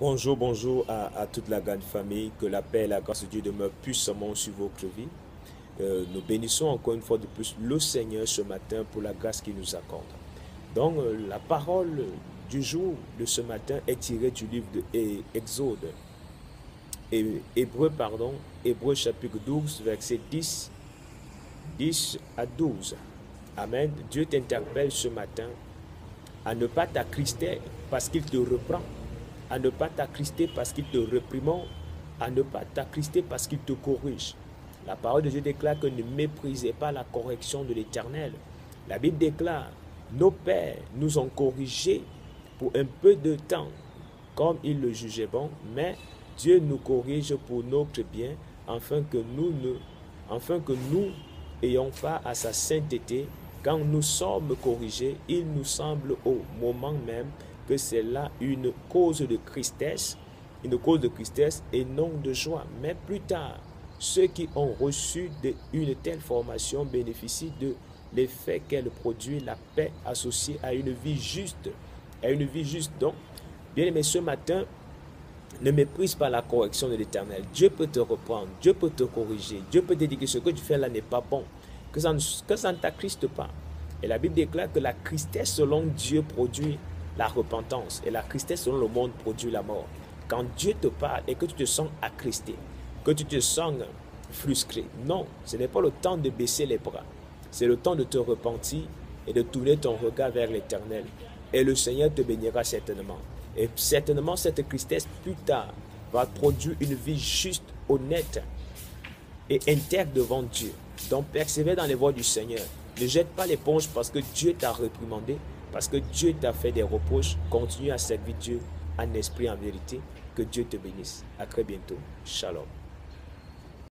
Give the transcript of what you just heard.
Bonjour, bonjour à toute la grande famille. Que la paix et la grâce de Dieu demeurent puissamment sur votre vie. Nous bénissons encore une fois de plus le Seigneur ce matin pour la grâce qu'il nous accorde. Donc, la parole du jour de ce matin est tirée du livre de Exode. Hébreu chapitre 12, verset 10 à 12. Amen. Dieu t'interpelle ce matin à ne pas t'attrister parce qu'il te reprend, à ne pas t'attrister parce qu'il te réprimande, à ne pas t'attrister parce qu'il te corrige. La parole de Dieu déclare que ne méprisez pas la correction de l'Éternel. La Bible déclare, nos pères nous ont corrigés pour un peu de temps, comme ils le jugeaient bon, mais Dieu nous corrige pour notre bien, afin que nous ayons part à sa sainteté. Quand nous sommes corrigés, il nous semble au moment même que c'est là une cause de tristesse et non de joie. Mais plus tard, ceux qui ont reçu une telle formation bénéficient de l'effet qu'elle produit, la paix associée à une vie juste. Donc, bien aimé, ce matin, ne méprise pas la correction de l'Éternel. Dieu peut te reprendre, Dieu peut te corriger, Dieu peut te dire que ce que tu fais là n'est pas bon, que ça ne t'attriste pas. Et la Bible déclare que la tristesse selon Dieu produit la repentance et la tristesse selon le monde produit la mort. Quand Dieu te parle et que tu te sens attristé, que tu te sens frustré, non, ce n'est pas le temps de baisser les bras. C'est le temps de te repentir et de tourner ton regard vers l'Éternel. Et le Seigneur te bénira certainement. Et certainement, cette tristesse, plus tard, va produire une vie juste, honnête et intègre devant Dieu. Donc, persévère dans les voies du Seigneur. Ne jette pas l'éponge parce que Dieu t'a réprimandé, parce que Dieu t'a fait des reproches. Continue à servir Dieu en esprit, en vérité. Que Dieu te bénisse. À très bientôt. Shalom.